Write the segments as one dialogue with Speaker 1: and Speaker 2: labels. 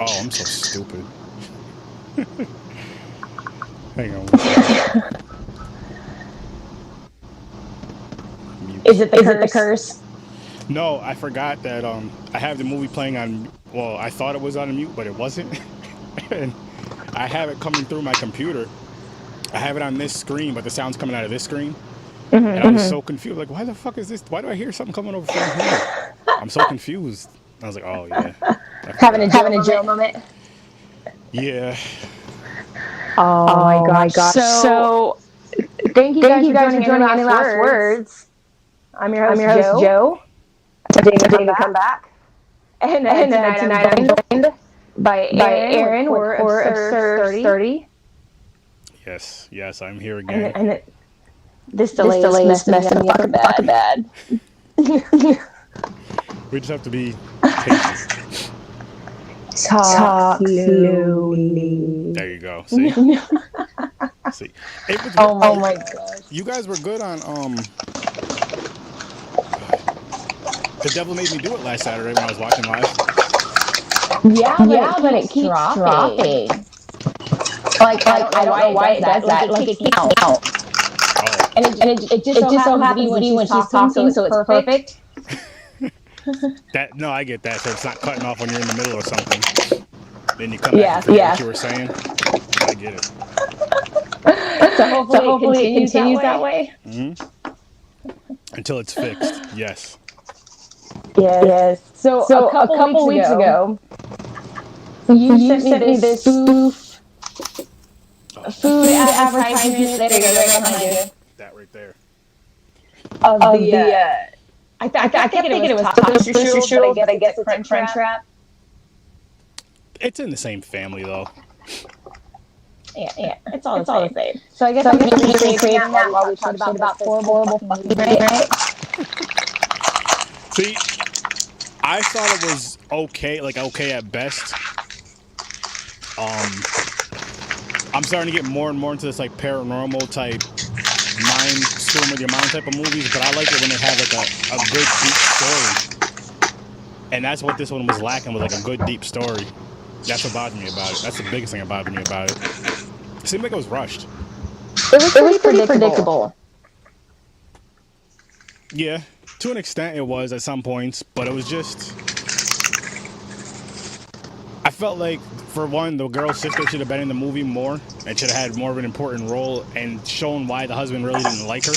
Speaker 1: Oh, I'm so stupid. Hang on one second.
Speaker 2: Is it the curse?
Speaker 1: No, I forgot that I have the movie playing on. Well, I thought it was on mute, but it wasn't. And I have it coming through my computer. I have it on this screen, but the sound's coming out of this screen. And I was so confused. Like, why the fuck is this? Why do I hear something coming over from here? I'm so confused. I was like, oh yeah.
Speaker 2: Having a Joe moment.
Speaker 1: Yeah.
Speaker 2: Oh my gosh. So thank you guys for joining any last words. I'm your host, Joe. Today to come back. And tonight I'm joined by Aaron for Absurd 30.
Speaker 1: Yes, I'm here again.
Speaker 2: And this delay is messing me up bad.
Speaker 1: We just have to be patient.
Speaker 2: Talk slowly.
Speaker 1: There you go. See? See.
Speaker 2: Oh my gosh.
Speaker 1: You guys were good on The Devil Made Me Do It last Saturday when I was watching live.
Speaker 2: Yeah, but it keeps dropping. Like I don't know why it does that. Like it keeps out.
Speaker 1: Oh.
Speaker 2: And it just so happens to be when she's talking, so it's perfect.
Speaker 1: No, I get that. So it's not cutting off when you're in the middle or something. Then you come back and forget what you were saying. I get it.
Speaker 2: So hopefully it continues that way.
Speaker 1: Mm-hmm. Until it's fixed. Yes.
Speaker 2: Yes. So a couple weeks ago, you sent me this spoof food advertisement. There you go, right behind you.
Speaker 1: That right there.
Speaker 2: Of the I kept thinking it was toaster strudels, but I guess it's a crunch wrap.
Speaker 1: It's in the same family though.
Speaker 2: Yeah, it's all the same. So I guess I'm just creating that while we talk about horrible fucking right?
Speaker 1: See, I thought it was okay at best. I'm starting to get more and more into this like paranormal type mind screwing with your mind type of movies, but I like it when they have like a good deep story. And that's what this one was lacking, was like a good deep story. That's what bothered me about it. That's the biggest thing that bothered me about it. It seemed like it was rushed.
Speaker 2: It was pretty predictable.
Speaker 1: Yeah, to an extent it was at some points, but it was just... I felt like, for one, the girl's sister should have been in the movie more and should have had more of an important role and shown why the husband really didn't like her.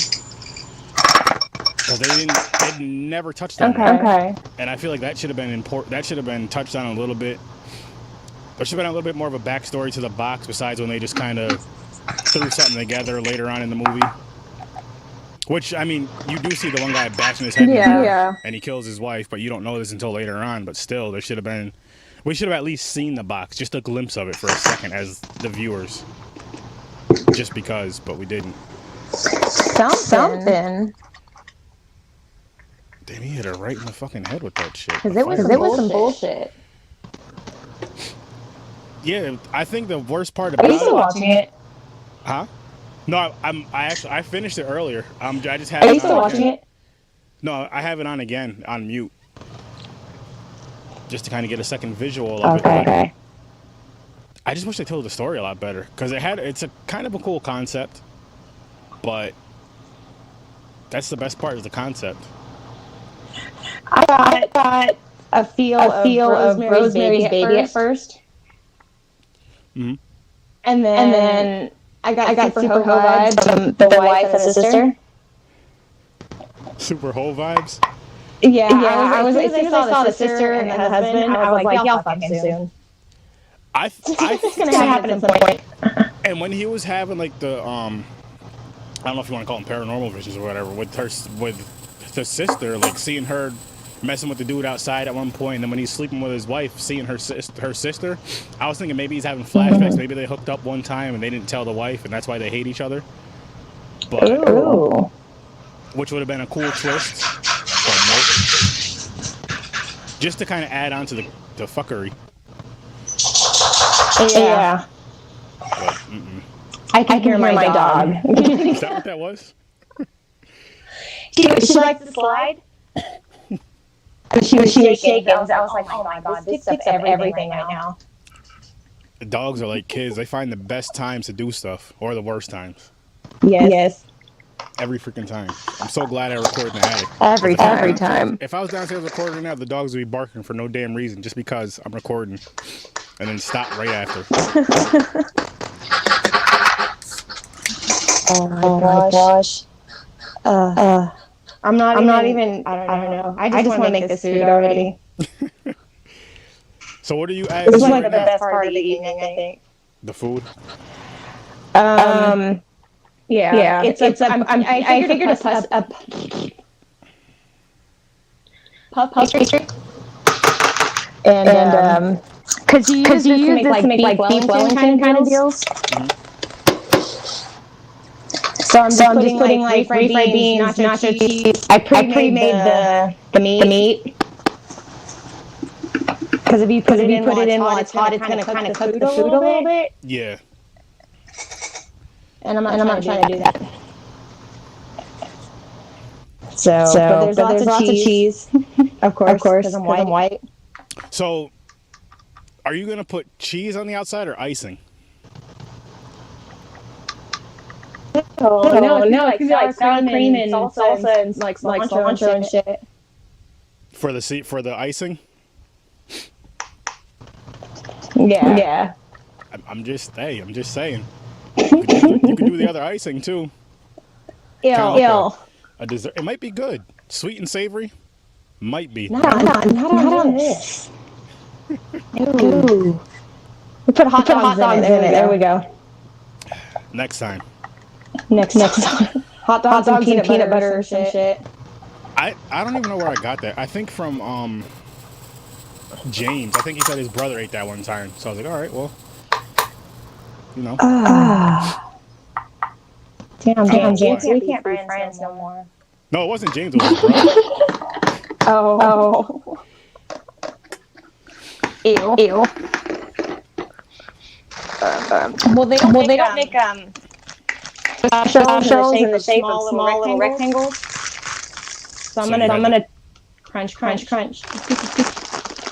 Speaker 1: Because they never touched on that.
Speaker 2: Okay.
Speaker 1: And I feel like that should have been important. That should have been touched on a little bit. There should have been a little bit more of a backstory to the box besides when they just kind of threw something together later on in the movie. Which, I mean, you do see the one guy bashing his head and he kills his wife, but you don't know this until later on. But still, there should have been... We should have at least seen the box, just a glimpse of it for a second as the viewers. Just because, but we didn't.
Speaker 2: Something.
Speaker 1: Damn, he hit her right in the fucking head with that shit.
Speaker 2: Because it was some bullshit.
Speaker 1: Yeah, I think the worst part about it...
Speaker 2: Are you still watching it?
Speaker 1: Huh? No, I finished it earlier. I just have
Speaker 2: Are you still watching it?
Speaker 1: No, I have it on again, on mute. Just to kind of get a second visual of it.
Speaker 2: Okay.
Speaker 1: I just wish they told the story a lot better. Because it's a kind of a cool concept. But that's the best part, is the concept.
Speaker 2: I got a feel of Rosemary's Baby at first.
Speaker 1: Mm-hmm.
Speaker 2: And then I got super ho vibes from the wife and the sister.
Speaker 1: Super ho vibes?
Speaker 2: Yeah, I was as soon as I saw the sister and the husband, I was like, y'all fucking soon.
Speaker 1: I think
Speaker 2: it's gonna happen at some point.
Speaker 1: And when he was having like the I don't know if you want to call them paranormal visions or whatever, with the sister, like seeing her messing with the dude outside at one point, and then when he's sleeping with his wife, seeing her sister, I was thinking maybe he's having flashbacks. Mm-hmm. Maybe they hooked up one time and they didn't tell the wife, and that's why they hate each other. But
Speaker 2: Ooh.
Speaker 1: Which would have been a cool twist. But nope. Just to kind of add on to the fuckery.
Speaker 2: Yeah.
Speaker 1: But,
Speaker 2: I can hear my dog.
Speaker 1: Is that what that was?
Speaker 2: She likes to slide. She was shaking. I was like, oh my god, this takes up everything right now.
Speaker 1: Dogs are like kids. They find the best times to do stuff or the worst times.
Speaker 2: Yes.
Speaker 1: Every freaking time. I'm so glad I recorded in the attic.
Speaker 2: Every time.
Speaker 1: If I was downstairs recording now, the dogs would be barking for no damn reason just because I'm recording and then stop right after.
Speaker 2: Oh my gosh. I'm not even, I don't know. I just want to make this food already.
Speaker 1: So what are you adding?
Speaker 2: This is like the best part of the evening, I think.
Speaker 1: The food?
Speaker 2: Yeah. I figured a puff pastry. And because you use this to make like beef Wellington kind of deals. So I'm just putting like refried beans, nacho cheese. I pre-made the meat. Because if you put it in while it's hot, it's going to kind of cook the food a little bit.
Speaker 1: Yeah.
Speaker 2: And I'm not trying to do that. So but there's lots of cheese. Of course, because I'm white.
Speaker 1: So, are you going to put cheese on the outside or icing?
Speaker 2: No, it's like sour cream and salsa and like cilantro and shit.
Speaker 1: For the icing?
Speaker 2: Yeah.
Speaker 1: I'm just saying. You could do the other icing too.
Speaker 2: Ew.
Speaker 1: A dessert. It might be good. Sweet and savory. Might be.
Speaker 2: Not on this. Ooh. We put hot dogs in it. There we go.
Speaker 1: Next time.
Speaker 2: Next time. Hot dogs and peanut butter or some shit.
Speaker 1: I don't even know where I got that. I think from James. I think he said his brother ate that one time. So I was like, all right, well, you know.
Speaker 2: Damn, James. We can't be friends no more.
Speaker 1: No, it wasn't James. It was his brother.
Speaker 2: Oh. Ew. Well, they don't make shells in the shape of small little rectangles. So I'm gonna crunch.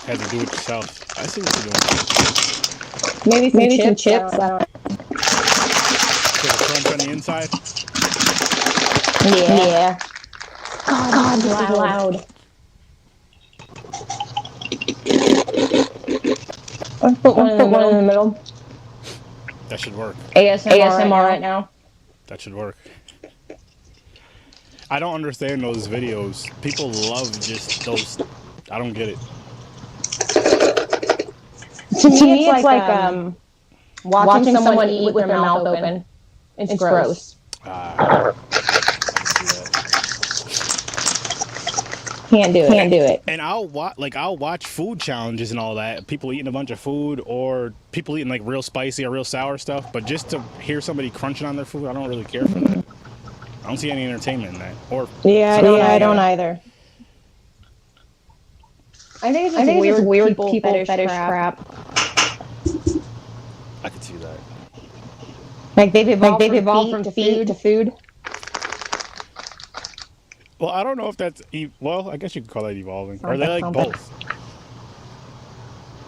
Speaker 1: Had to do it yourself. I see what you're doing.
Speaker 2: Maybe some chips. I don't.
Speaker 1: So the crunch on the inside.
Speaker 2: Yeah. God, this is loud. Put one in the middle.
Speaker 1: That should work.
Speaker 2: ASMR right now.
Speaker 1: That should work. I don't understand those videos. People love just those. I don't get it.
Speaker 2: To me, it's like watching someone eat with their mouth open. It's gross. Can't do it.
Speaker 1: And I'll watch food challenges and all that. People eating a bunch of food, or people eating like real spicy or real sour stuff. But just to hear somebody crunching on their food, I don't really care for that. I don't see any entertainment in that.
Speaker 2: I don't either. I think it's weird people fetish crap.
Speaker 1: I could see that.
Speaker 2: Like they've evolved from feet to food.
Speaker 1: Well, I don't know if that's... Well, I guess you could call that evolving. Or they like both.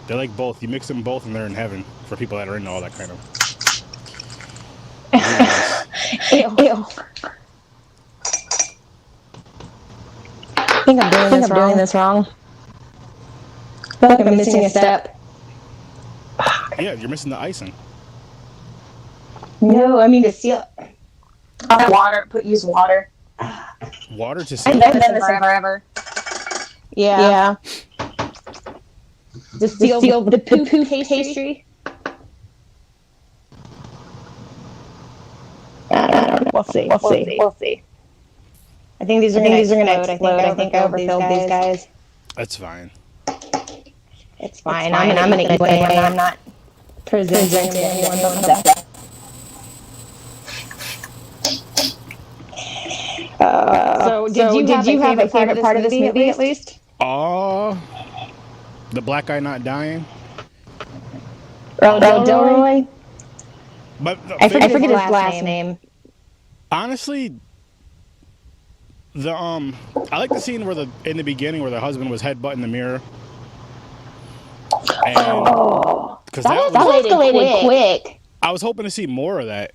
Speaker 1: They like both. You mix them both and they're in heaven. For people that are into all that kind of...
Speaker 2: Ew. I think I'm doing this wrong. I feel like I'm missing a step.
Speaker 1: Yeah, you're missing the icing.
Speaker 2: No, I mean to seal... Use water.
Speaker 1: Water to seal?
Speaker 2: I've done this forever. Yeah. To seal the poof pastry. I don't know. We'll see. I think these are going to explode. I think I overfilled these guys.
Speaker 1: That's fine.
Speaker 2: It's fine. I'm going to eat it anyway. I'm not presenting to anyone else. So did you have a favorite part of this movie at least?
Speaker 1: The black guy not dying.
Speaker 2: Delroy?
Speaker 1: But
Speaker 2: I forget his last name.
Speaker 1: Honestly, I like the scene in the beginning where the husband was headbutting the mirror. Because Because
Speaker 2: that escalated quick.
Speaker 1: I was hoping to see more of that.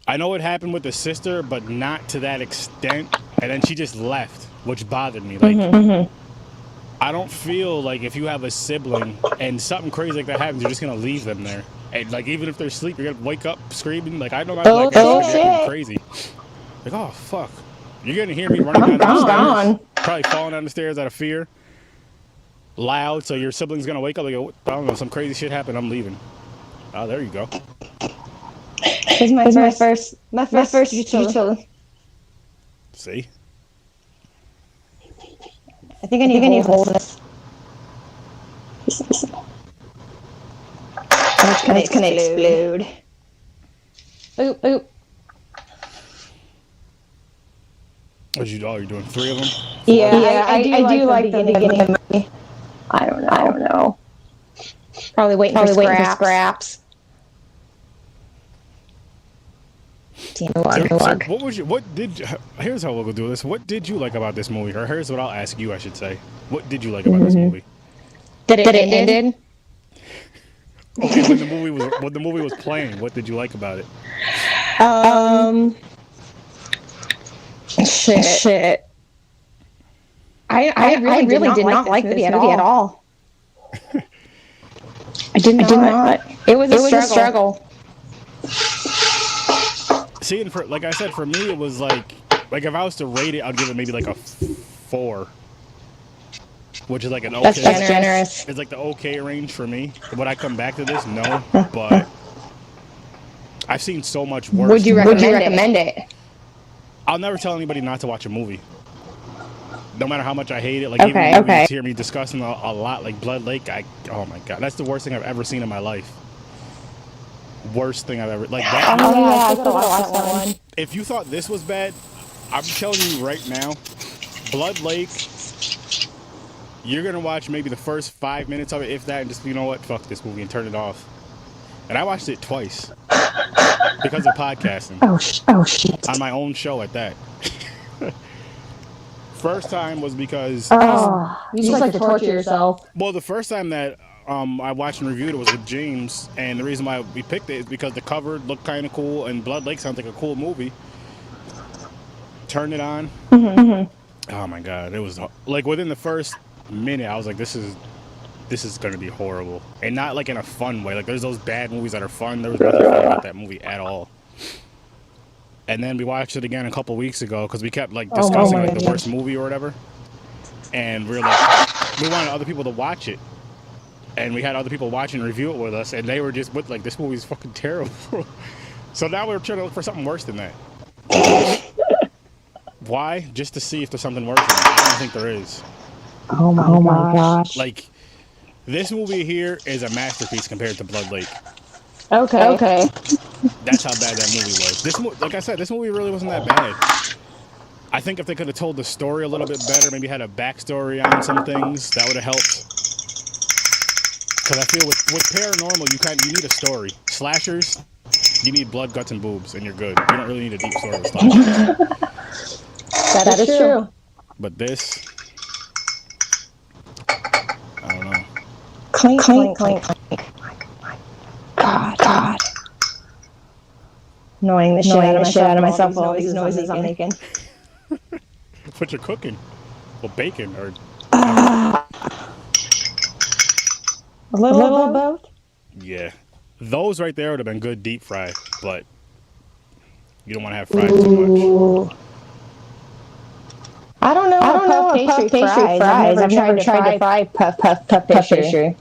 Speaker 1: I know it happened with the sister, but not to that extent. And then she just left, which bothered me. Like, I don't feel like if you have a sibling and something crazy like that happens, you're just gonna leave them there. And like, even if they're asleep, you're gonna wake up screaming. Like, I know my black guys are crazy. Like, oh fuck, you're gonna hear me running down the stairs, probably falling down the stairs out of fear, loud. So your sibling's gonna wake up. Like, I don't know, some crazy shit happened. I'm leaving. Oh, there you go.
Speaker 2: This is my first utility.
Speaker 1: See?
Speaker 2: I think I need to hold this. It's gonna explode. Oop, oop.
Speaker 1: You're doing 3 of them?
Speaker 2: Yeah, I do like the beginning of the movie. I don't know. Probably waiting for scraps.
Speaker 1: So here's how we'll do this. What did you like about this movie? Or here's what I'll ask you, I should say. What did you like about this movie?
Speaker 2: Did it end?
Speaker 1: Okay, when the movie was playing, what did you like about it?
Speaker 2: Shit. I really did not like this movie at all. I did not. It was a struggle.
Speaker 1: See, and like I said, for me, it was like if I was to rate it, I'd give it maybe like a 4. Which is like an okay.
Speaker 2: That's generous.
Speaker 1: It's like the okay range for me. Would I come back to this? No. But I've seen so much worse.
Speaker 2: Would you recommend it?
Speaker 1: I'll never tell anybody not to watch a movie. No matter how much I hate it. Like, even when you hear me discussing a lot, like Blood Lake, oh my God. That's the worst thing I've ever seen in my life. Worst thing I've ever, like that.
Speaker 2: Oh yeah, I gotta watch that one.
Speaker 1: If you thought this was bad, I'm telling you right now, Blood Lake, you're gonna watch maybe the first 5 minutes of it, if that, and just, you know what, fuck this movie and turn it off. And I watched it twice because of podcasting.
Speaker 2: Oh shit!
Speaker 1: On my own show at that. First time was because
Speaker 2: you just like to torture yourself.
Speaker 1: Well, the first time that I watched and reviewed it was with James, and the reason why we picked it is because the cover looked kind of cool, and Blood Lake sounds like a cool movie. Turned it on. Oh my God, it was like within the first minute, I was like, this is gonna be horrible, and not like in a fun way. Like, there's those bad movies that are fun. There was nothing fun about that movie at all. And then we watched it again a couple weeks ago because we kept like discussing like the worst movie or whatever, and we wanted other people to watch it. And we had other people watch and review it with us, and they were just with like, this movie's fucking terrible. So now we're trying to look for something worse than that. Why? Just to see if there's something worse than that. I don't think there is.
Speaker 2: Oh my gosh.
Speaker 1: Like, this movie here is a masterpiece compared to Blood Lake.
Speaker 2: Okay.
Speaker 1: That's how bad that movie was. Like I said, this movie really wasn't that bad. I think if they could have told the story a little bit better, maybe had a backstory on some things, that would have helped. Because I feel with paranormal, you need a story. Slashers, you need blood, guts, and boobs, and you're good. You don't really need a deep story with slashers.
Speaker 2: That is true.
Speaker 1: But this, I don't know.
Speaker 2: Clink. God. Annoying the shit out of myself with all these noises I'm making.
Speaker 1: What you're cooking? Well, bacon or...
Speaker 2: A little of both?
Speaker 1: Yeah. Those right there would have been good deep fried, but you don't want to have fried too much.
Speaker 2: I don't know puff pastry fries. I've never tried to fry puff pastry.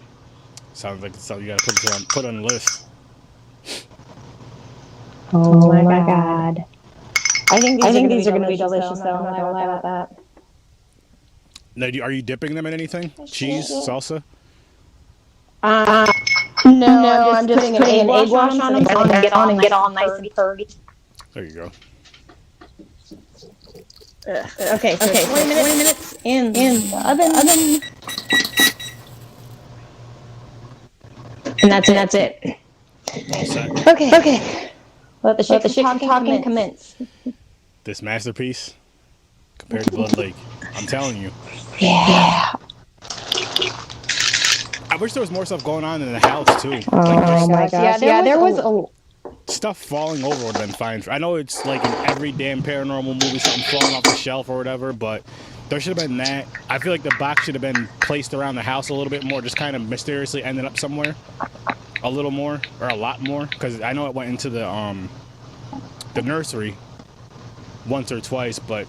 Speaker 1: Sounds like something you gotta put on the list.
Speaker 2: Oh my God. I think these are gonna be delicious though. I'm not gonna lie about that.
Speaker 1: Now, are you dipping them in anything? Cheese, salsa?
Speaker 2: No, I'm just putting an egg wash on them so they can get all nice and curdy.
Speaker 1: There you go.
Speaker 2: Okay, 20 minutes in the oven. And that's it.
Speaker 1: All set.
Speaker 2: Okay. Let the shit talking commence.
Speaker 1: This masterpiece compared to Blood Lake. I'm telling you.
Speaker 2: Yeah.
Speaker 1: wish there was more stuff going on in the house too.
Speaker 2: Oh my gosh! Yeah, there was
Speaker 1: stuff falling over would have been fine. I know it's like in every damn paranormal movie, something falling off the shelf or whatever, but there should have been that. I feel like the box should have been placed around the house a little bit more, just kind of mysteriously ended up somewhere a little more or a lot more, because I know it went into the nursery once or twice, but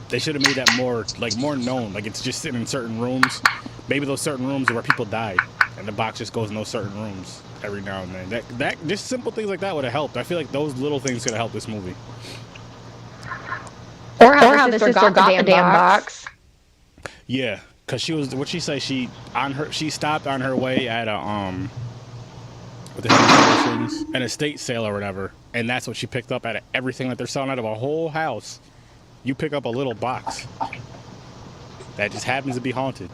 Speaker 1: they should have made that more known. Like it's just sitting in certain rooms. Maybe those certain rooms are where people die, and the box just goes in those certain rooms every now and then. That just simple things like that would have helped. I feel like those little things could have helped this movie.
Speaker 2: Or how the sister got the damn box.
Speaker 1: Yeah, because she was. What'd she say? She stopped on her way at a what the hell are those things? An estate sale or whatever, and that's what she picked up out of everything that they're selling out of a whole house. You pick up a little box that just happens to be haunted.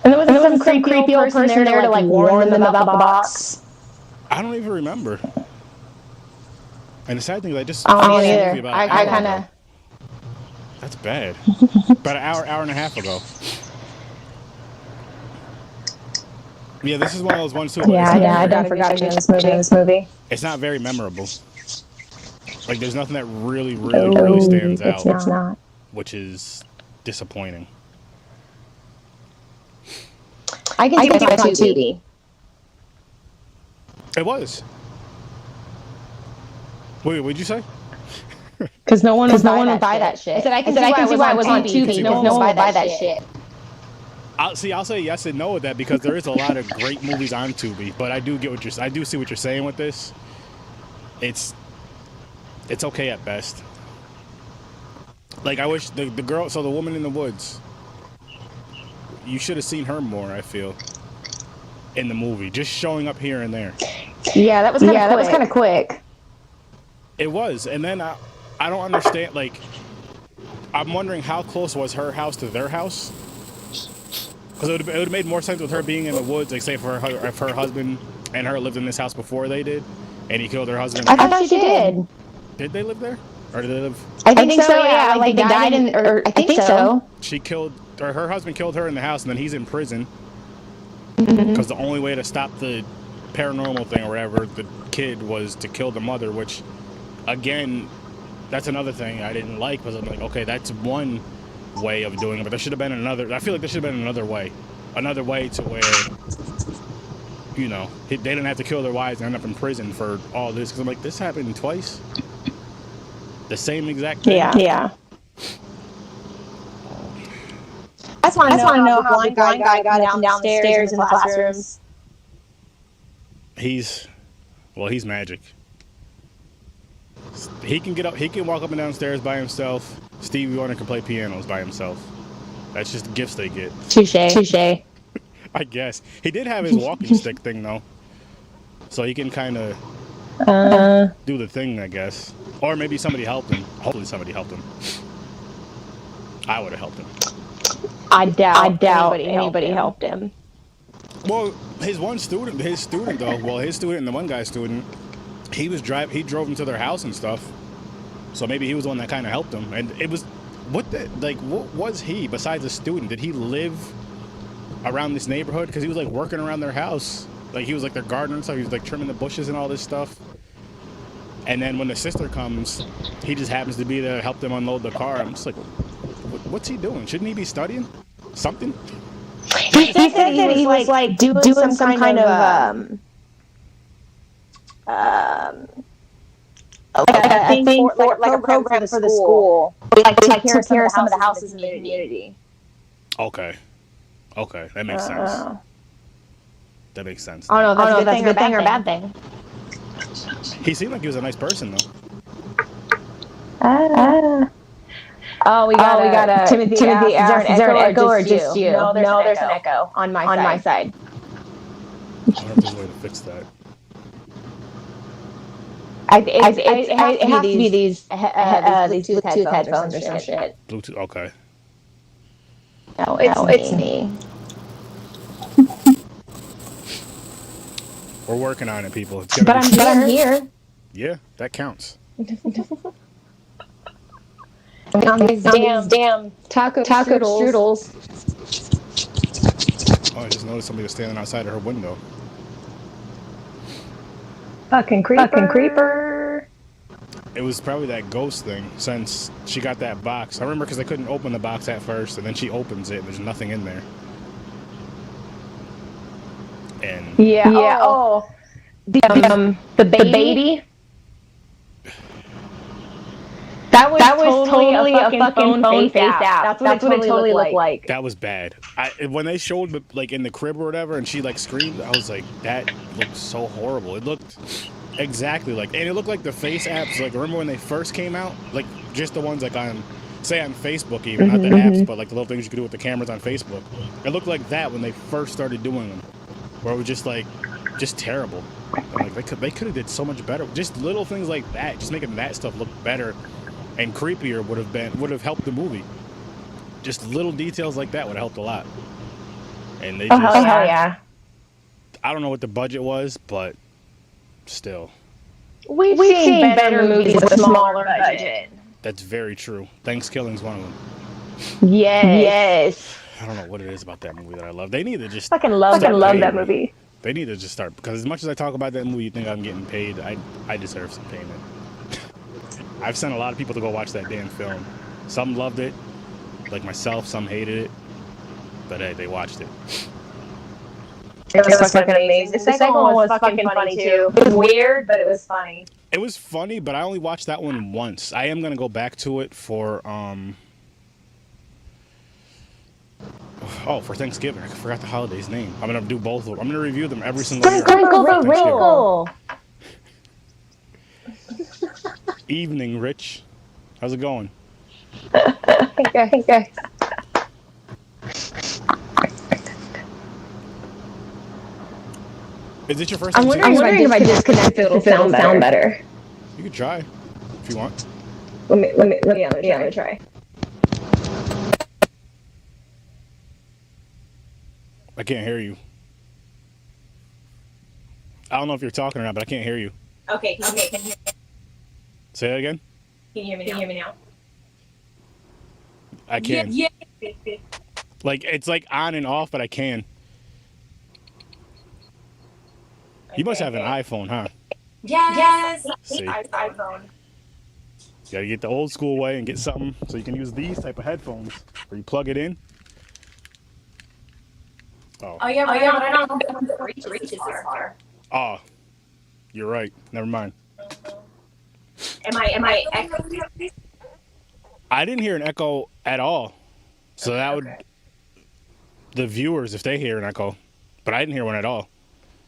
Speaker 2: And there was some creepy old person there to like warn them about the box.
Speaker 1: I don't even remember. And the sad thing is, I just
Speaker 2: I don't either. I kind of.
Speaker 1: That's bad. About an hour and a half ago. Yeah, this is one of those ones too.
Speaker 2: Yeah, I forgot this movie.
Speaker 1: It's not very memorable. Like, there's nothing that really stands out.
Speaker 2: It's not.
Speaker 1: Which is disappointing.
Speaker 2: I can see it's on TV.
Speaker 1: It was. Wait, what'd you say?
Speaker 2: Because no one would buy that shit. I said I can see why it was on TV. No one would buy that shit.
Speaker 1: I'll say yes and no with that, because there is a lot of great movies on Tubi, but I do see what you're saying with this. It's okay at best. Like, I wish the girl, so the woman in the woods, you should have seen her more, I feel, in the movie, just showing up here and there.
Speaker 2: Yeah, that was kind of quick.
Speaker 1: It was, and then I don't understand, like, I'm wondering how close was her house to their house? Because it would have made more sense with her being in the woods, like, say if her husband and her lived in this house before they did, and he killed her husband.
Speaker 2: I thought she did.
Speaker 1: Did they live there? Or did they live?
Speaker 2: I think so, yeah. Like they died in, or I think so.
Speaker 1: Her husband killed her in the house, and then he's in prison. Because the only way to stop the paranormal thing or whatever, the kid, was to kill the mother, which, again, that's another thing I didn't like, was I'm like, okay, that's one way of doing it, but there should have been another. I feel like there should have been another way to where, you know, they didn't have to kill their wives and end up in prison for all this. Because I'm like, this happened twice. The same exact thing.
Speaker 2: Yeah. I just want to know how the blind guy got up and down the stairs in the classrooms.
Speaker 1: He's magic. He can get up. He can walk up and down stairs by himself. Stevie Wonder can play pianos by himself. That's just gifts they get.
Speaker 2: Touche.
Speaker 1: I guess he did have his walking stick thing though, so he can kind of do the thing, I guess. Or maybe somebody helped him. Hopefully somebody helped him. I would have helped him.
Speaker 2: I doubt anybody helped him.
Speaker 1: Well, his student and the one guy's student, he drove him to their house and stuff. So maybe he was the one that kind of helped him. And it was, what was he, besides a student? Did he live around this neighborhood? Because he was like working around their house. Like he was like their gardener and stuff. He was like trimming the bushes and all this stuff. And then when the sister comes, he just happens to be there to help them unload the car. I'm just like, what's he doing? Shouldn't he be studying something?
Speaker 2: He said that he was like doing some kind of a thing for like a program for the school, like to take care of some of the houses in the community.
Speaker 1: Okay, that makes sense. That makes sense.
Speaker 2: Oh no, that's a good thing or a bad thing.
Speaker 1: He seemed like he was a nice person though.
Speaker 2: We got a Timothy. Is there an echo or just you? No, there's an echo on my side.
Speaker 1: I don't know if there's a way to fix that.
Speaker 2: It has to be these Bluetooth headphones or some shit.
Speaker 1: Bluetooth, okay.
Speaker 2: No, it's me.
Speaker 1: We're working on it, people.
Speaker 2: But I'm here.
Speaker 1: Yeah, that counts.
Speaker 2: On these damn taco strudels.
Speaker 1: Oh, I just noticed somebody was standing outside of her window.
Speaker 2: Fucking creeper.
Speaker 1: It was probably that ghost thing, since she got that box. I remember because they couldn't open the box at first, and then she opens it, and there's nothing in there. And
Speaker 2: yeah, the baby. That was totally a fucking phone face app. That's what it totally looked like.
Speaker 1: that was bad. When they showed like in the crib or whatever, and she like screamed, I was like, that looked so horrible. It looked exactly like, and it looked like the face apps. Like, remember when they first came out? Like, just the ones like on, say on Facebook even, not the apps, but like the little things you could do with the cameras on Facebook. It looked like that when they first started doing them, where it was just like, just terrible. I'm like, they could have did so much better. Just little things like that, just making that stuff look better and creepier would have helped the movie. Just little details like that would have helped a lot. And they just,
Speaker 2: yeah.
Speaker 1: I don't know what the budget was, but still.
Speaker 2: We've seen better movies with a smaller budget.
Speaker 1: That's very true. Thanksgiving's one of them.
Speaker 2: Yes.
Speaker 1: I don't know what it is about that movie that I love. They need to just
Speaker 2: Fucking love that movie.
Speaker 1: They need to just start, because as much as I talk about that movie, you think I'm getting paid. I deserve some payment. I've sent a lot of people to go watch that damn film. Some loved it, like myself. Some hated it, but hey, they watched it.
Speaker 2: It was fucking amazing. The second one was fucking funny too. It was weird, but it was funny.
Speaker 1: It was funny, but I only watched that one once. I am gonna go back to it for for Thanksgiving. I forgot the holiday's name. I'm gonna do both of them. I'm gonna review them every single year.
Speaker 2: Sprinkle the wrinkle.
Speaker 1: Evening, Rich. How's it going?
Speaker 2: Okay.
Speaker 1: Is it your first time?
Speaker 2: I'm wondering if I disconnect it, it'll sound better.
Speaker 1: You could try, if you want.
Speaker 2: Let me try.
Speaker 1: I can't hear you. I don't know if you're talking or not, but I can't hear you.
Speaker 3: Okay. Can you hear me?
Speaker 1: Say that again?
Speaker 3: Can you hear me now?
Speaker 1: I can.
Speaker 3: Yeah.
Speaker 1: Like, it's like on and off, but I can. You must have an iPhone, huh?
Speaker 3: Yes.
Speaker 1: See.
Speaker 3: iPhone.
Speaker 1: You gotta get the old school way and get something so you can use these type of headphones where you plug it in.
Speaker 3: Oh yeah, but I don't know if the reach is far.
Speaker 1: Oh, you're right. Never mind.
Speaker 3: Am I echoing?
Speaker 1: I didn't hear an echo at all. So that would, the viewers, if they hear an echo, but I didn't hear one at all.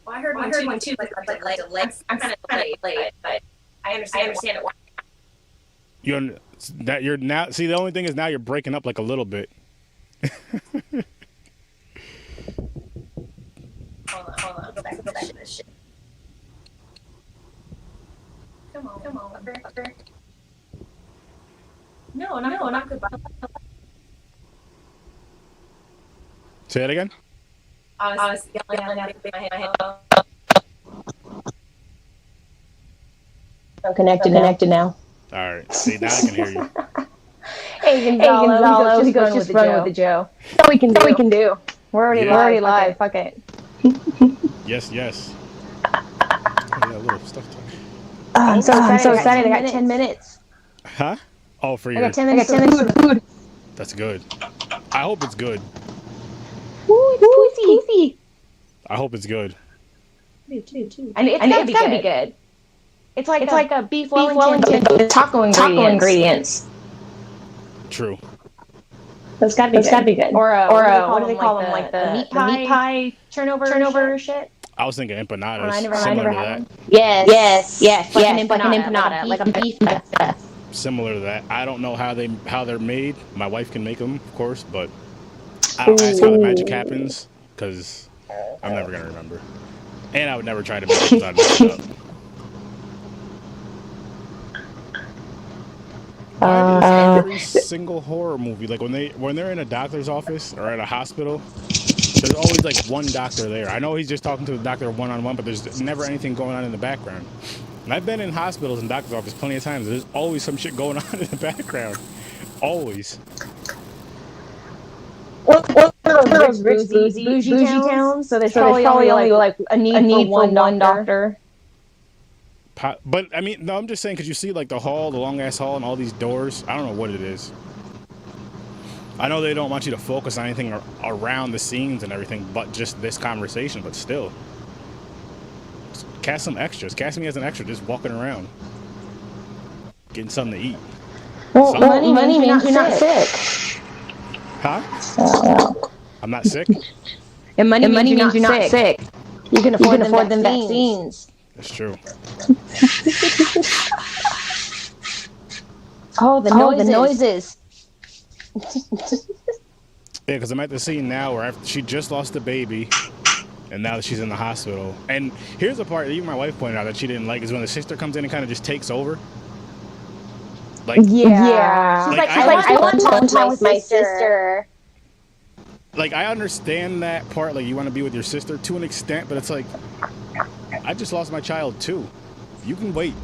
Speaker 3: Well, I heard one too, but I'm kind of late, but I understand it.
Speaker 1: You're now. See, the only thing is now you're breaking up like a little bit.
Speaker 3: Hold on. Go back to this shit. Come on, fucker. No, not goodbye.
Speaker 1: Say that again?
Speaker 3: Honestly, yelling out my head.
Speaker 2: I'm connected now.
Speaker 1: All right. See, now I can hear you.
Speaker 2: Hey Gonzalo, he goes just run with the Joe. So we can do. We're already live. Fuck it.
Speaker 1: Yes. Oh, yeah, little stuff talk.
Speaker 2: I'm so excited. I got 10 minutes.
Speaker 1: Huh? Oh, for your...
Speaker 2: I got 10 minutes for food.
Speaker 1: That's good. I hope it's good.
Speaker 2: Ooh, it's juicy.
Speaker 1: I hope it's good.
Speaker 2: Too. And it's gotta be good. It's like a beef Wellington with taco ingredients.
Speaker 1: True.
Speaker 2: That's gotta be good. Or what do they call them? Like the meat pie turnover shit.
Speaker 1: I was thinking empanadas.
Speaker 2: I never
Speaker 1: similar
Speaker 2: had
Speaker 1: to that.
Speaker 2: one. Yes. Like an empanada, like a beef.
Speaker 1: Similar to that. I don't know how they're made. My wife can make them, of course, but I don't ask how the magic happens because I'm never gonna remember. And I would never try to make it because I'd mess it up. Why does every single horror movie, like when they're in a doctor's office or at a hospital, there's always like one doctor there. I know he's just talking to the doctor one-on-one, but there's never anything going on in the background. And I've been in hospitals and doctor's offices plenty of times. There's always some shit going on in the background. Always.
Speaker 2: What those rich bougie towns, so there's probably only like a need for one doctor.
Speaker 1: But I mean, no, I'm just saying because you see like the hall, the long ass hall, and all these doors. I don't know what it is. I know they don't want you to focus on anything around the scenes and everything, but just this conversation. But still, cast some extras. Cast me as an extra, just walking around, getting something to eat.
Speaker 2: Well, money means you're not sick.
Speaker 1: Huh? I'm not sick.
Speaker 2: And money means you're not sick. You can afford them vaccines.
Speaker 1: That's true.
Speaker 2: Oh, the noises.
Speaker 1: Yeah, because I'm at the scene now where she just lost the baby, and now that she's in the hospital. And here's the part that even my wife pointed out that she didn't like is when the sister comes in and kind of just takes over. Like,
Speaker 2: yeah. She's
Speaker 1: like,
Speaker 2: I want time with my sister.
Speaker 1: Like, I understand that part. Like, you want to be with your sister to an extent, but it's like, I just lost my child too. You can wait.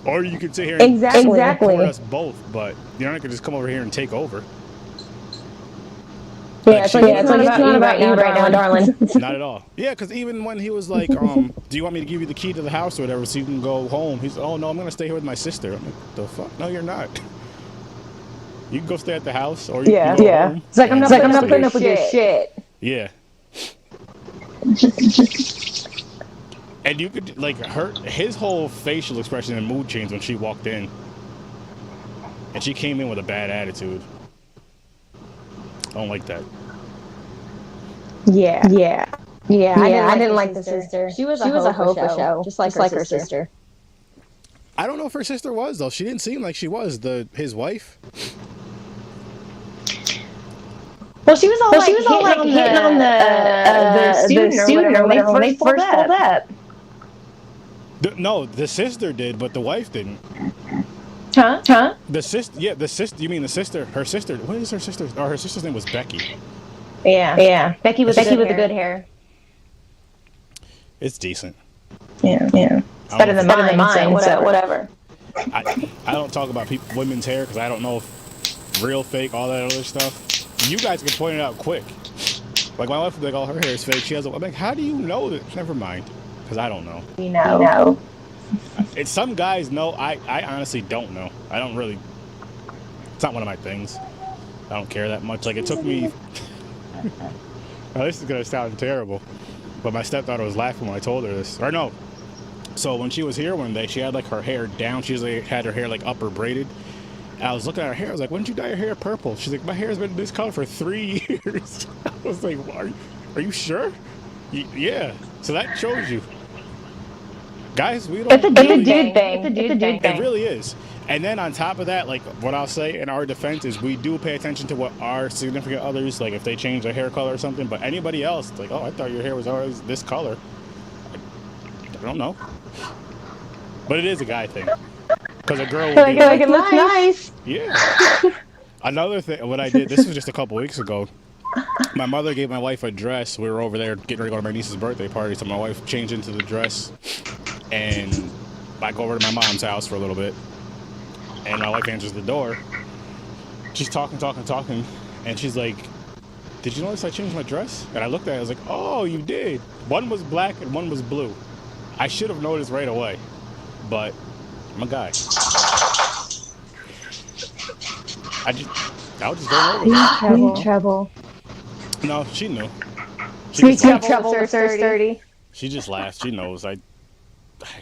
Speaker 1: Or you could sit here and
Speaker 2: exactly
Speaker 1: for us both, but you're not gonna just come over here and take over.
Speaker 2: Yeah, it's not about you right now, darling.
Speaker 1: Not at all. Yeah, because even when he was like, do you want me to give you the key to the house or whatever so you can go home? He's, oh no, I'm gonna stay here with my sister. I'm like, the fuck? No, you're not. You can go stay at the house, or you can go home.
Speaker 2: It's like I'm not putting up with your shit.
Speaker 1: Yeah. And you could like his whole facial expression and mood changed when she walked in, and she came in with a bad attitude. I don't like that.
Speaker 2: Yeah. I didn't like the sister. She was a hoe for show, just like her sister.
Speaker 1: I don't know if her sister was though. She didn't seem like she was his wife.
Speaker 2: Well, she was all like hitting on the student or whatever when they first pulled up.
Speaker 1: No, the sister did, but the wife didn't.
Speaker 2: Huh?
Speaker 1: The sister. You mean the sister? Her sister. What is her sister? Oh, her sister's name was Becky.
Speaker 2: Yeah. Becky with the good hair.
Speaker 1: It's decent.
Speaker 2: Yeah. It's better than mine, so whatever.
Speaker 1: I don't talk about women's hair because I don't know if real, fake, all that other stuff. You guys can point it out quick. Like my wife would be like, "Oh, her hair is fake." She has. I'm like, "How do you know that?" Never mind, because I don't know.
Speaker 2: You know.
Speaker 1: It's some guys know. I honestly don't know. I don't really. It's not one of my things. I don't care that much. Like it took me. Now this is gonna sound terrible, but my stepdaughter was laughing when I told her this. Or no. So when she was here one day, she had like her hair down. She usually had her hair like upper braided. And I was looking at her hair. I was like, "When did you dye your hair purple?" She's like, "My hair's been this color for 3 years." I was like, "Are you sure?" Yeah. So that shows you. Guys, we don't.
Speaker 2: It's a dude thing.
Speaker 1: It really is. And then on top of that, like what I'll say in our defense is we do pay attention to what our significant others, like if they change their hair color or something. But anybody else, it's like, "Oh, I thought your hair was always this color." I don't know. But it is a guy thing. Because a girl would be
Speaker 2: like it looks nice.
Speaker 1: Yeah. Another thing, what I did, this was just a couple weeks ago. My mother gave my wife a dress. We were over there getting ready to go to my niece's birthday party, so my wife changed into the dress. And I go over to my mom's house for a little bit. And my wife answers the door. She's talking. And she's like, "Did you notice I changed my dress?" And I looked at it, I was like, "Oh, you did." One was black and one was blue. I should have noticed right away. But I'm a guy. I was just going over there.
Speaker 2: Trouble.
Speaker 1: No, she knew.
Speaker 2: Sweet trouble, sir, sturdy.
Speaker 1: She just laughed. She knows. I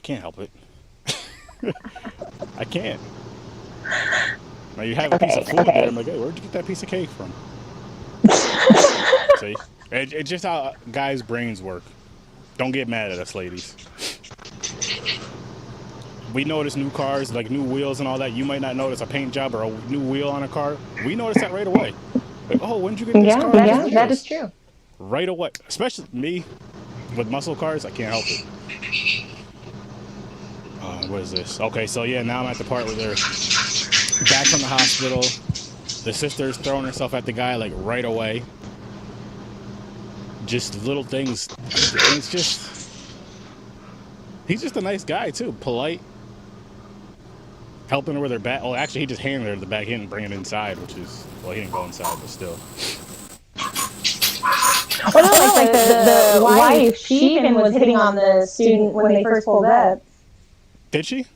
Speaker 1: can't help it. I can't. Now you have a piece of food there. I'm like, "Hey, where'd you get that piece of cake from?" See? It's just how guys' brains work. Don't get mad at us, ladies. We notice new cars, like new wheels and all that. You might not notice a paint job or a new wheel on a car. We notice that right away. Like, "Oh, when did you get this car?"
Speaker 2: Yeah, that is true.
Speaker 1: Right away. Especially me with muscle cars, I can't help it. What is this? Okay, so yeah, now I'm at the part where they're back from the hospital. The sister's throwing herself at the guy like right away. Just little things. It's just... He's just a nice guy too. Polite. Helping her with her bag. Oh, actually, he just handed her the bag. He didn't bring it inside, which is... Well, he didn't go inside, but still.
Speaker 2: Well, no, like the wife, she even was hitting on the student when they first pulled up.
Speaker 1: Did she?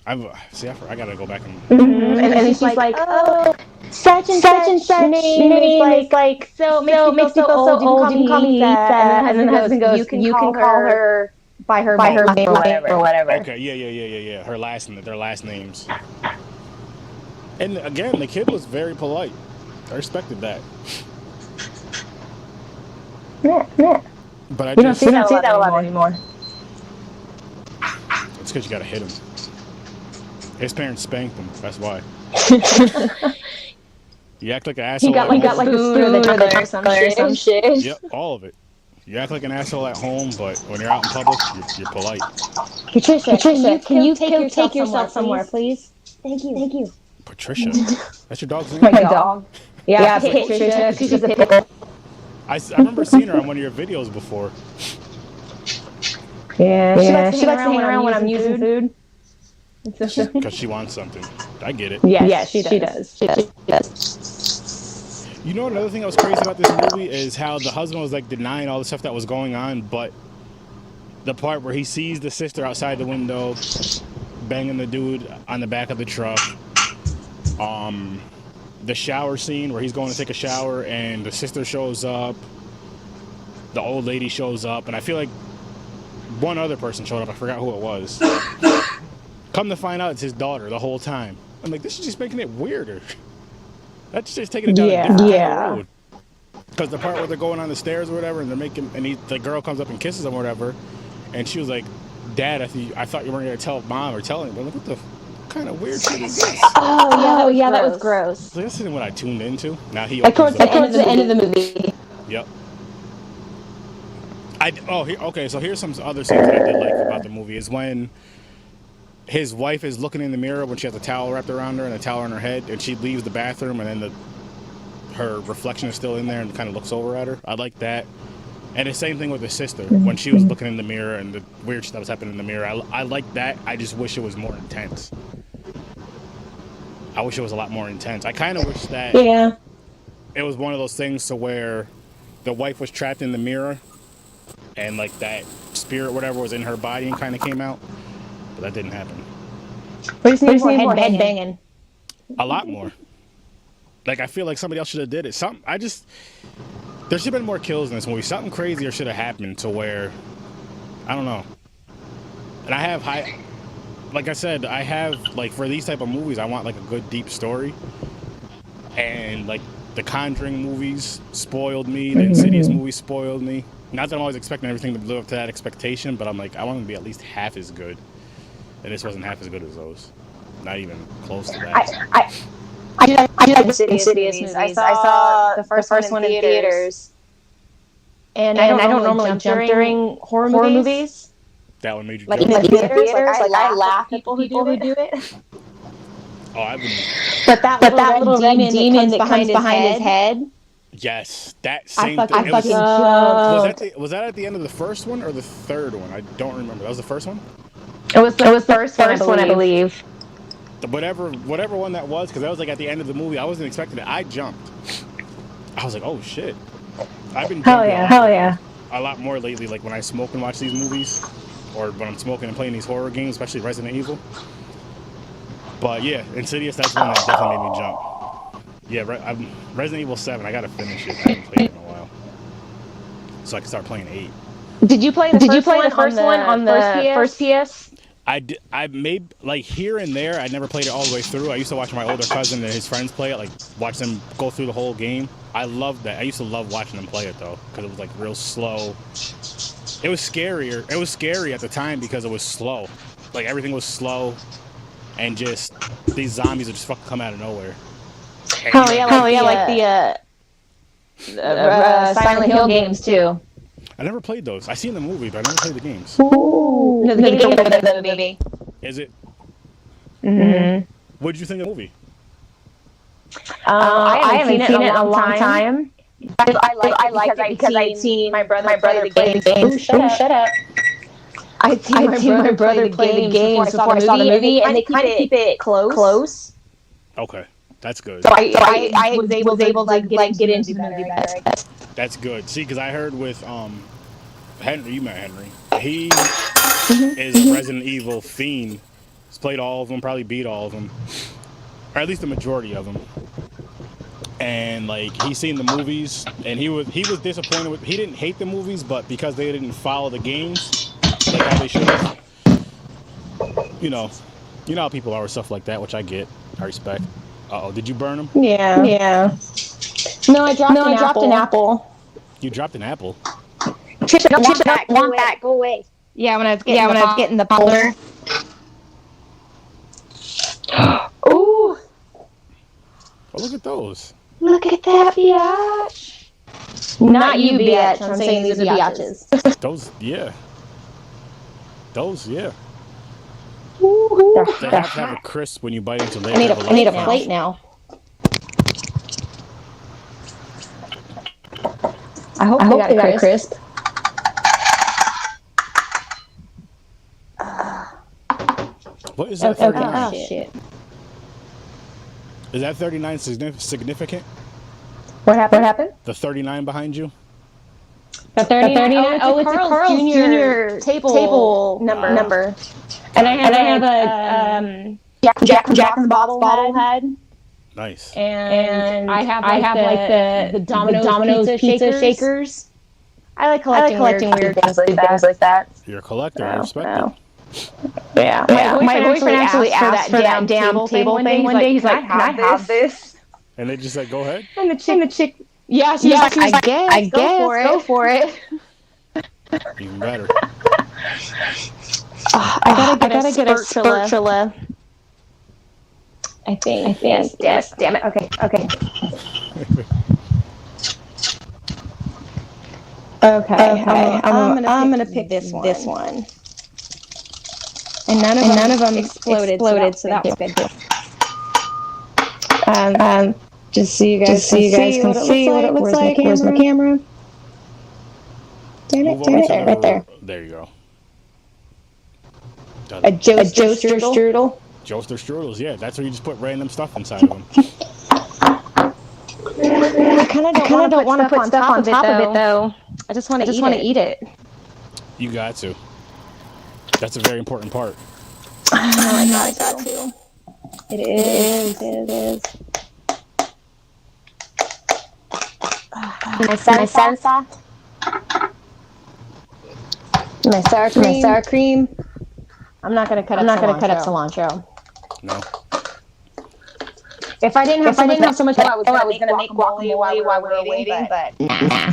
Speaker 1: I gotta go back and.
Speaker 2: Mm-hmm. And she's like, oh, such and such name is like so makes me feel so old. You can call me Lisa. And then the husband goes, you can call her by her name or whatever.
Speaker 1: Okay, yeah. Their last names. And again, the kid was very polite. I respected that.
Speaker 2: Yeah.
Speaker 1: But
Speaker 2: We don't see that a lot anymore.
Speaker 1: It's because you gotta hit him. His parents spanked him. That's why. You act like an asshole.
Speaker 2: He got like a spoon or some shit.
Speaker 1: Yep, all of it. You act like an asshole at home, but when you're out in public, you're polite.
Speaker 2: Patricia, can you take yourself somewhere, please? Thank you.
Speaker 1: Patricia? That's your dog's name?
Speaker 2: My dog. Yeah, Patricia. She's a pickle.
Speaker 1: I remember seeing her on one of your videos before.
Speaker 2: Yeah, she likes to hang around when I'm using food.
Speaker 1: Because she wants something. I get it.
Speaker 2: Yeah, she does.
Speaker 1: You know, another thing that was crazy about this movie is how the husband was like denying all the stuff that was going on, but the part where he sees the sister outside the window banging the dude on the back of the truck, the shower scene where he's going to take a shower and the sister shows up, the old lady shows up, and I feel like one other person showed up. I forgot who it was. Come to find out, it's his daughter the whole time. I'm like, this is just making it weirder. That's just taking it down a different kind of road. Because the part where they're going on the stairs or whatever, and they're making, the girl comes up and kisses him or whatever, and she was like, Dad, I thought you weren't going to tell Mom or tell him. But what the kind of weird shit is this?
Speaker 2: Oh yeah, that was gross.
Speaker 1: So this isn't what I tuned into. Now he
Speaker 2: Like towards the end of the movie.
Speaker 1: Yep. So here's some other things that I did like about the movie is when his wife is looking in the mirror when she has a towel wrapped around her and a towel on her head, and she leaves the bathroom, and then her reflection is still in there and kind of looks over at her. I like that. And the same thing with the sister when she was looking in the mirror and the weird stuff was happening in the mirror. I like that. I just wish it was more intense. I wish it was a lot more intense. I kind of wish that it was one of those things to where the wife was trapped in the mirror and like that spirit, whatever, was in her body and kind of came out. But that didn't happen.
Speaker 2: We just need more head banging.
Speaker 1: A lot more. Like, I feel like somebody else should have did it. There should have been more kills in this movie. Something crazier should have happened to where, I don't know. And like I said, like, for these type of movies, I want, like, a good, deep story. And, like, the Conjuring movies spoiled me. The Insidious movies spoiled me. Not that I'm always expecting everything to live up to that expectation, but I'm like, I want them to be at least half as good. And this wasn't half as good as those. Not even close to that.
Speaker 2: I did like Insidious movies. I saw the first one in theaters. And I don't normally jump during horror movies.
Speaker 1: That one made you
Speaker 2: like
Speaker 1: jump?
Speaker 2: in the theaters. Like I laugh at people who do it.
Speaker 1: Oh, I wouldn't.
Speaker 2: But that little red demon that comes behind his head.
Speaker 1: Yes, that same thing.
Speaker 2: I fucking jumped.
Speaker 1: Was that at the end of the first one or the third one? I don't remember. That was the first one?
Speaker 2: It was the first one, I believe.
Speaker 1: Whatever one that was, because that was like at the end of the movie. I wasn't expecting it. I jumped. I was like, oh shit. I've been jumping a lot more lately, like when I smoke and watch these movies, or when I'm smoking and playing these horror games, especially Resident Evil. But yeah, Insidious, that's one that definitely made me jump. Yeah, Resident Evil 7, I gotta finish it. I haven't played it in a while. So I can start playing 8.
Speaker 2: Did you play the first one on the first PS?
Speaker 1: I made, like, here and there. I never played it all the way through. I used to watch my older cousin and his friends play it, like, watch them go through the whole game. I loved that. I used to love watching them play it, though, because it was, like, real slow. It was scarier. It was scary at the time because it was slow. Like, everything was slow, and just, these zombies would just fucking come out of nowhere.
Speaker 2: Like the Silent Hill games, too.
Speaker 1: I never played those. I seen the movie, but I never played the games.
Speaker 2: Ooh, the movie.
Speaker 1: Is it?
Speaker 2: Mm-hmm.
Speaker 1: What did you think of the movie?
Speaker 2: I haven't seen it in a long time. I liked it because I'd seen my brother play the games. Ooh, shut up. I'd seen my brother play the games before I saw the movie, and they kind of keep it close.
Speaker 1: Okay, that's good.
Speaker 2: So I was able to get into the movie better.
Speaker 1: That's good. See, because I heard with Henry, you met Henry. He is a Resident Evil fiend. He's played all of them, probably beat all of them, or at least the majority of them. And like he's seen the movies, and he was disappointed with. He didn't hate the movies, but because they didn't follow the games like how they should have. You know how people are with stuff like that, which I get. I respect. Uh-oh, did you burn them?
Speaker 2: Yeah. Yeah. No, I dropped an apple.
Speaker 1: You dropped an apple?
Speaker 2: Chip, don't want that. Go away. Yeah, when I was getting the powder. Ooh.
Speaker 1: Oh, look at those.
Speaker 2: Look at that biatch. Not you, biatch. I'm saying these are biatches.
Speaker 1: Those, yeah. Those, yeah.
Speaker 2: Ooh,
Speaker 1: they have to have a crisp when you bite into them.
Speaker 2: I need a plate now. I hope they got a crisp.
Speaker 1: What is that?
Speaker 2: Okay. Oh, shit.
Speaker 1: Is that 39 significant?
Speaker 2: What happened?
Speaker 1: The 39 behind you?
Speaker 2: The 39? Oh, it's a Carl's Jr. table number. And I have a Jack in the Bottle head.
Speaker 1: Nice.
Speaker 2: And I have the Domino's pizza shakers. I like collecting weird things like that.
Speaker 1: You're a collector. I respect it.
Speaker 2: Yeah. My boyfriend actually asked for that damn table thing one day. He's like, "Can I have this?"
Speaker 1: And they just said, "Go ahead."
Speaker 2: And the chick. Yeah, she was like, I guess. Go for it.
Speaker 1: Even better.
Speaker 2: I gotta get a spatula. I think. Yes. Damn it. Okay. I'm gonna pick this one. And none of them exploded, so that was good. Just so you guys can see what it looks like. Where's my camera? Damn it, right there.
Speaker 1: There you go.
Speaker 2: A Joester Strudel.
Speaker 1: Joester Strudels, yeah. That's where you just put random stuff inside of them.
Speaker 2: I kind of don't want to put stuff on top of it, though. I just want to eat it.
Speaker 1: You got to. That's a very important part.
Speaker 2: I got to. It is. My salsa. My sour cream. I'm not gonna cut up cilantro.
Speaker 1: No.
Speaker 2: If I didn't have so much, I was gonna make guacamole while we were waiting, but nah.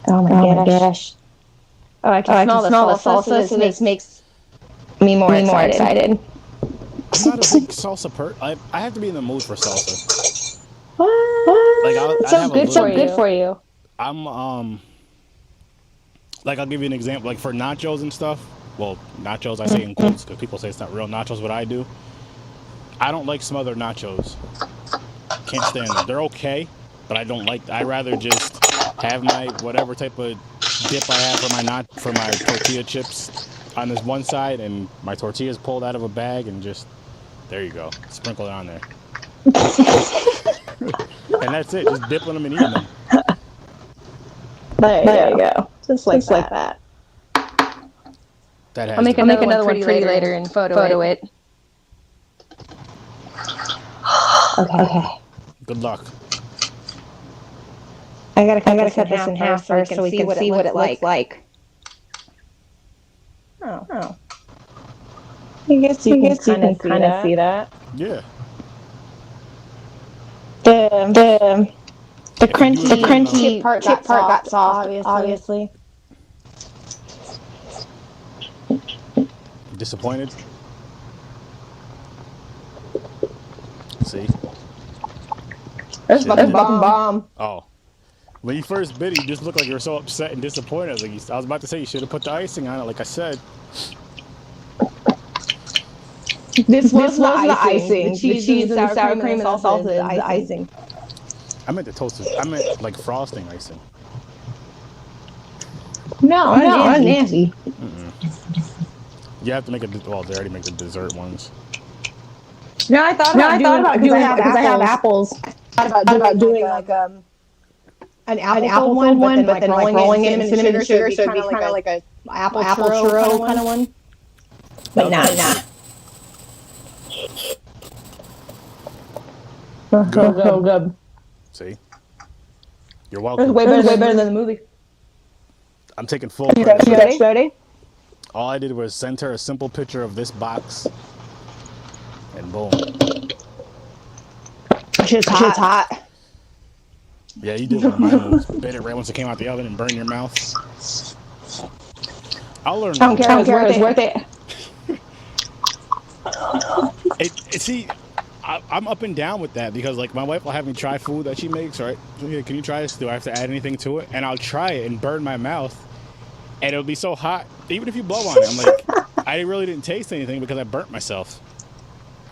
Speaker 2: Oh my gosh. Oh, I can smell the salsa, so this makes me more excited.
Speaker 1: I'm not a big salsa I have to be in the mood for salsa.
Speaker 2: What?
Speaker 1: Like
Speaker 2: it's so good for you.
Speaker 1: I'm like I'll give you an example. Like for nachos and stuff. Well, nachos I say in quotes because people say it's not real nachos. What I do, I don't like smothered nachos. Can't stand them. They're okay, but I don't like. I rather just have my whatever type of dip I have for my tortilla chips on this one side, and my tortillas pulled out of a bag, and just there you go, sprinkle it on there, and that's it. Just dipping them and eating them.
Speaker 2: There you go. Just like that.
Speaker 1: I'll
Speaker 2: make another one pretty later and photo it. Okay.
Speaker 1: Good luck.
Speaker 2: I gotta cut this in half first so we can see what it looks like. Oh. I guess you can kind of see that.
Speaker 1: Yeah.
Speaker 2: The crunchy part got soft, obviously.
Speaker 1: Disappointed? See?
Speaker 2: There's fucking bomb.
Speaker 1: Oh. When you first bit it, you just looked like you were so upset and disappointed. I was about to say you should have put the icing on it, like I said.
Speaker 2: This was the icing. The cheese and the sour cream and the salsa is the icing.
Speaker 1: I meant the toasted. I meant like frosting icing.
Speaker 2: No, I'm nasty.
Speaker 1: You have to make they already make the dessert ones.
Speaker 2: No, I thought about doing it because I have apples. about doing like an apple one, but then like rolling it in cinnamon sugar, so it'd be kind of like a apple churro kind of one. But nah. Good.
Speaker 1: See? You're welcome.
Speaker 2: Way better than the movie.
Speaker 1: I'm taking full credit.
Speaker 2: Ready?
Speaker 1: All I did was send her a simple picture of this box, and boom.
Speaker 2: Shit's hot.
Speaker 1: Yeah, you did one of my moves. Bit it right once it came out the oven and burned your mouth. I'll learn.
Speaker 2: I don't care. It's worth it.
Speaker 1: See, I'm up and down with that because like my wife will have me try food that she makes, right? Can you try this? Do I have to add anything to it? And I'll try it and burn my mouth, and it'll be so hot. Even if you blow on it, I'm like, I really didn't taste anything because I burnt myself.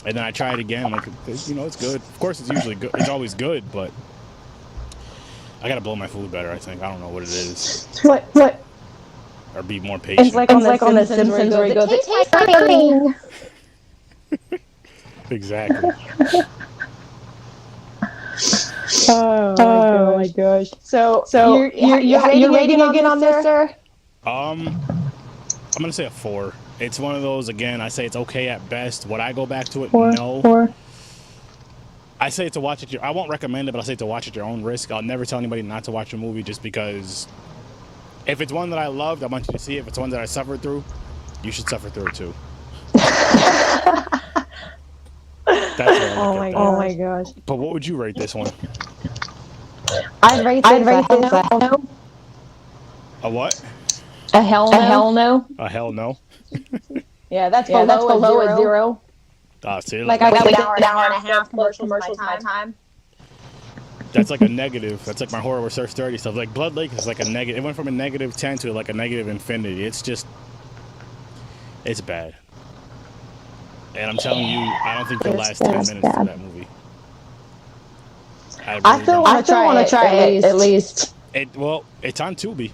Speaker 1: And then I try it again, like, it's good. Of course, it's usually good. It's always good, but I gotta blow my food better. I think I don't know what it is.
Speaker 2: What?
Speaker 1: Or be more patient.
Speaker 2: It's like on the Simpsons where he goes, "It tastes like burning."
Speaker 1: Exactly.
Speaker 2: Oh my gosh. So you're rating again on this, sir?
Speaker 1: I'm gonna say a 4. It's one of those, again, I say it's okay at best. Would I go back to it? No.
Speaker 2: 4.
Speaker 1: I say to watch it. I won't recommend it, but I say to watch at your own risk. I'll never tell anybody not to watch a movie just because if it's one that I loved, I want you to see it. If it's one that I suffered through, you should suffer through it too. That's
Speaker 2: oh my gosh.
Speaker 1: But what would you rate this one?
Speaker 2: I'd rate this a hell no.
Speaker 1: A what?
Speaker 2: A hell no.
Speaker 1: A hell no.
Speaker 2: Yeah, that's below a 0.
Speaker 1: See,
Speaker 2: like I got an hour and a half commercials my time.
Speaker 1: That's like a negative. That's like my horror research 30 stuff. Like Blood Lake is like a negative. It went from a -10 to like a negative infinity. It's bad. And I'm telling you, I don't think the last 10 minutes of that movie. I still want to try it at least. It's on Tubi.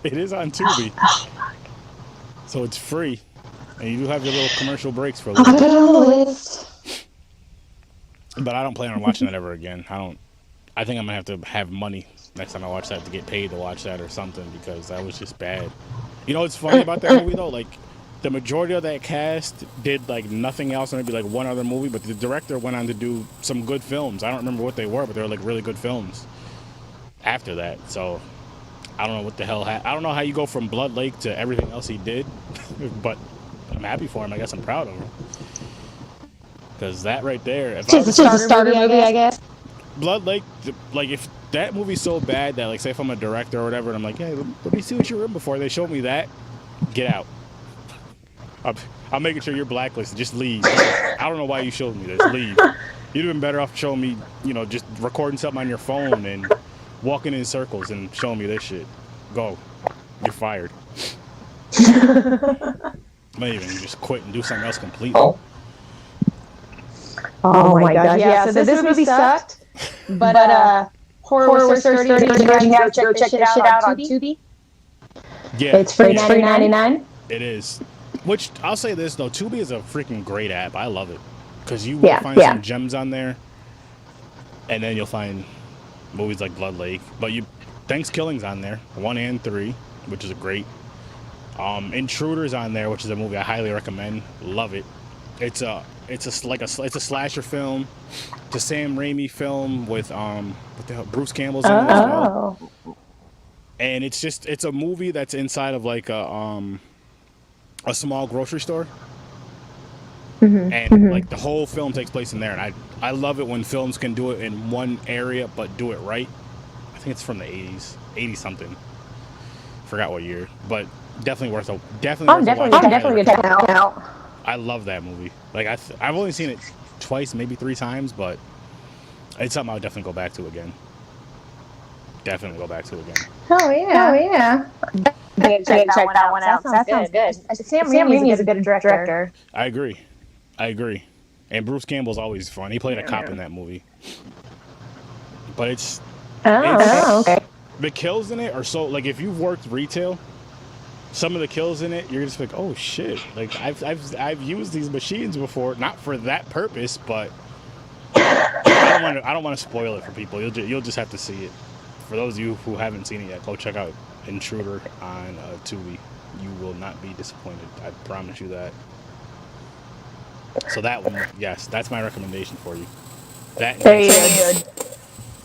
Speaker 1: It is on Tubi. So it's free. And you do have your little commercial breaks for a little bit.
Speaker 2: I'll put it on the list.
Speaker 1: But I don't plan on watching that ever again. I think I'm going to have money next time I watch that to get paid to watch that or something because that was just bad. You know what's funny about that movie though? Like, the majority of that cast did like nothing else, maybe like one other movie, but the director went on to do some good films. I don't remember what they were, but they were like really good films after that. So I don't know what the hell I don't know how you go from Blood Lake to everything else he did, but I'm happy for him. I guess I'm proud of him. Because that right there, if
Speaker 2: it's a starter movie, I guess.
Speaker 1: Blood Lake, like if that movie's so bad that like say if I'm a director or whatever and I'm like, hey, let me see what you're in before they show me that, get out. I'm making sure you're blacklisted. Just leave. I don't know why you showed me this. Leave. You'd have been better off showing me, just recording something on your phone and walking in circles and showing me this shit. Go. You're fired. Maybe even just quit and do something else completely.
Speaker 2: Oh my gosh. Yeah, so this movie sucked. But Horror Research 30, you guys go check this shit out on Tubi.
Speaker 1: Yeah.
Speaker 2: It's free $99.
Speaker 1: It is. Which, I'll say this, though. Tubi is a freaking great app. I love it. Because you will find some gems on there. And then you'll find movies like Blood Lake. But Thanksgiving's on there. 1 and 3, which is a great. Intruder's on there, which is a movie I highly recommend. Love it. It's a slasher film. It's a Sam Raimi film with what the hell, Bruce Campbell's in it as well. And it's a movie that's inside of like a small grocery store. And like the whole film takes place in there, and I love it when films can do it in one area but do it right. I think it's from the 80s something. Forgot what year, but definitely worth a definitely check it out. I love that movie. Like I've only seen it twice, maybe 3 times, but it's something I'll definitely go back to again.
Speaker 2: Oh yeah. Check that one out. That sounds good. Sam Raimi is a good director.
Speaker 1: I agree. And Bruce Campbell's always fun. He played a cop in that movie. But it's okay. The kills in it are so, like, if you've worked retail, some of the kills in it, you're just like, oh shit! Like I've used these machines before, not for that purpose, but I I don't want to spoil it for people. You'll just have to see it. For those of you who haven't seen it yet, go check out Intruder on Tubi. You will not be disappointed. I promise you that. So that one, yes, that's my recommendation for you. That
Speaker 2: there you go.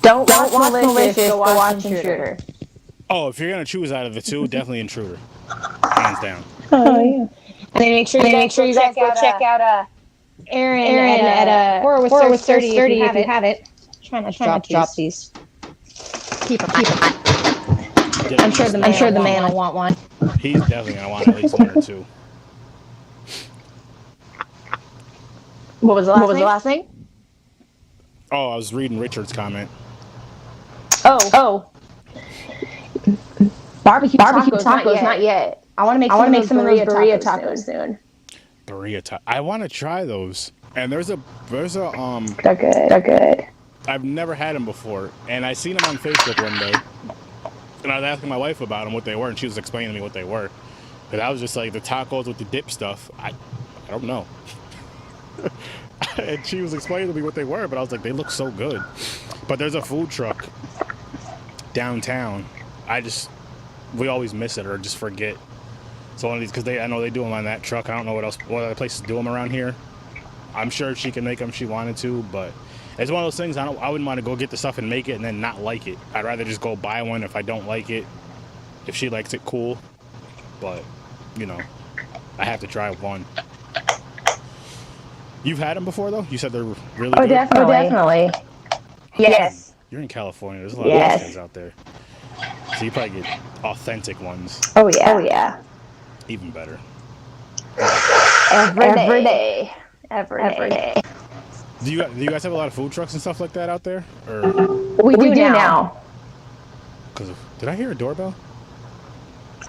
Speaker 2: Don't watch Malicious. Go watch Intruder.
Speaker 1: Oh, if you're gonna choose out of the two, definitely Intruder, hands down.
Speaker 2: Oh yeah. And then make sure you guys go check out Aaron at Horror with 30 if you have it. Try not to drop these. Keep them. I'm sure the man will want one.
Speaker 1: He's definitely gonna want at least one or two.
Speaker 2: What was the last name?
Speaker 1: Oh, I was reading Richard's comment.
Speaker 2: Oh. Barbecue tacos, not yet. I want to make some of those burrito tacos soon.
Speaker 1: Burrito tacos. I want to try those. And there's a
Speaker 2: They're good.
Speaker 1: I've never had them before, and I seen them on Facebook one day, and I was asking my wife about them, what they were, and she was explaining to me what they were. And I was just like, the tacos with the dip stuff, I don't know. And she was explaining to me what they were, but I was like, they look so good. But there's a food truck downtown. We always miss it or just forget. So one of these, because I know they do them on that truck. I don't know what other places do them around here. I'm sure she can make them if she wanted to, but it's one of those things I wouldn't want to go get the stuff and make it and then not like it. I'd rather just go buy one if I don't like it. If she likes it, cool. But, I have to try one. You've had them before, though? You said they're really good?
Speaker 2: Definitely. Yes.
Speaker 1: You're in California. There's a lot of Mexicans out there. So you probably get authentic ones.
Speaker 2: Oh, yeah.
Speaker 1: Even better.
Speaker 2: Every day.
Speaker 1: Do you guys have a lot of food trucks and stuff like that out there? Or
Speaker 2: we do now.
Speaker 1: Did I hear a doorbell?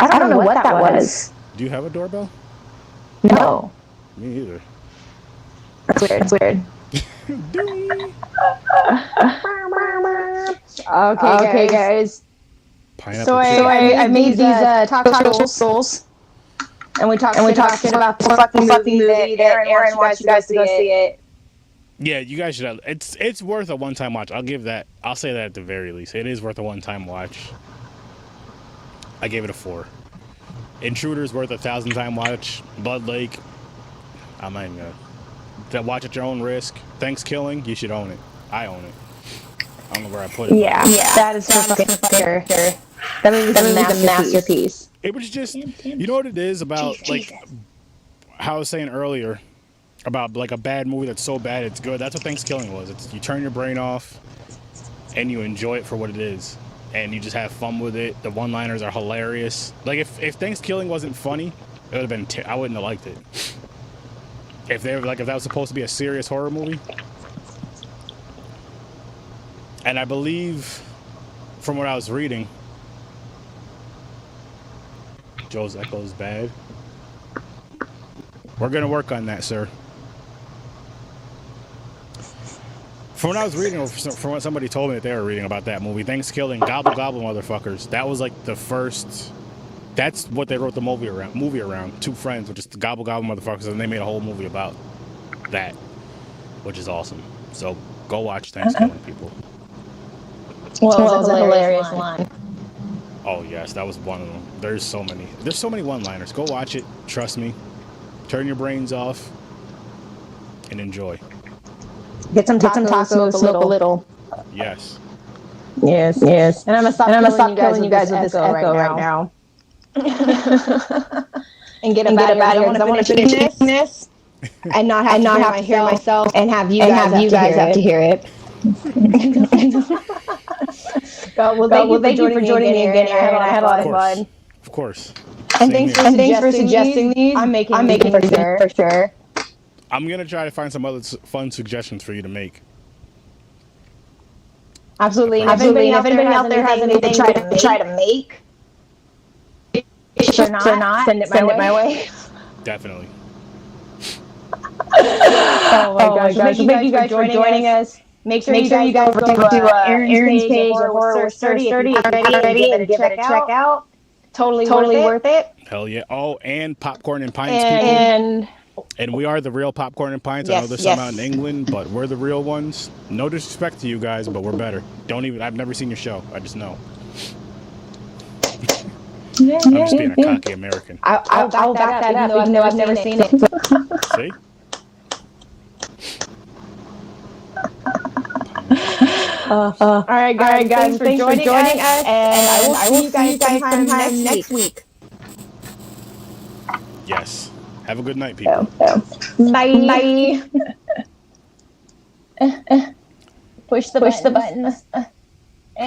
Speaker 2: I don't know what that was.
Speaker 1: Do you have a doorbell?
Speaker 2: No.
Speaker 1: Me either.
Speaker 2: That's weird. Okay, guys.
Speaker 1: Pineapple
Speaker 2: So I made these taco rolls. And we talked about the fucking movie that Aaron wants you guys to go see it.
Speaker 1: Yeah, you guys should. It's worth a one-time watch. I'll say that at the very least. It is worth a one-time watch. I gave it a 4. Intruder's worth a 1,000-time watch. Blood Lake, I'm not even gonna watch at your own risk. Thanksgiving, you should own it. I own it. I don't know where I put it.
Speaker 2: Yeah. That is for sure. That movie's a masterpiece.
Speaker 1: It was just, you know what it is about, like, how I was saying earlier, about, like, a bad movie that's so bad it's good. That's what Thanksgiving was. You turn your brain off, and you enjoy it for what it is. And you just have fun with it. The one-liners are hilarious. Like, if Thanksgiving wasn't funny, it would have been, I wouldn't have liked it. If that was supposed to be a serious horror movie. And I believe, from what I was reading, Joe's echo is bad. We're going to work on that, sir. From what I was reading, or from what somebody told me that they were reading about that movie, Thanksgiving, Gobble Gobble Motherfuckers, that was like the first, that's what they wrote the movie around. Two friends were just Gobble Gobble Motherfuckers, and they made a whole movie about that, which is awesome. So go watch Thanksgiving, people.
Speaker 2: Well, that was a hilarious line.
Speaker 1: Oh yes, that was one of them. There's so many one-liners. Go watch it. Trust me. Turn your brains off and enjoy.
Speaker 2: Get some tacos, smoke a little.
Speaker 1: Yes.
Speaker 2: And I'm gonna stop killing you guys with this echo right now. And get up out of here. I want to finish this and not have to hear myself and have you guys have to hear it. Well, thank you for joining me again, Aaron. I had a lot of fun.
Speaker 1: Of course.
Speaker 2: And thanks for suggesting these. I'm making for sure.
Speaker 1: I'm gonna try to find some other fun suggestions for you to make.
Speaker 2: Absolutely. If anybody out there has anything to try to make, or not, send it my way.
Speaker 1: Definitely.
Speaker 2: Oh my gosh! Thank you guys for joining us. Make sure you guys go to Aaron's page at Horror with 30 already and give it a check out. Totally worth it.
Speaker 1: Hell yeah! Oh, and Popcorn and Pints people. And we are the real Popcorn and Pints. I know there's some out in England, but we're the real ones. No disrespect to you guys, but we're better. I've never seen your show. I just know. I'm just being a cocky American.
Speaker 2: I'll back that up, even though I've never seen it.
Speaker 1: See?
Speaker 2: All right, guys. Thanks for joining us, and I will see you guys sometime next week.
Speaker 1: Yes. Have a good night, people.
Speaker 2: Bye. Push the buttons.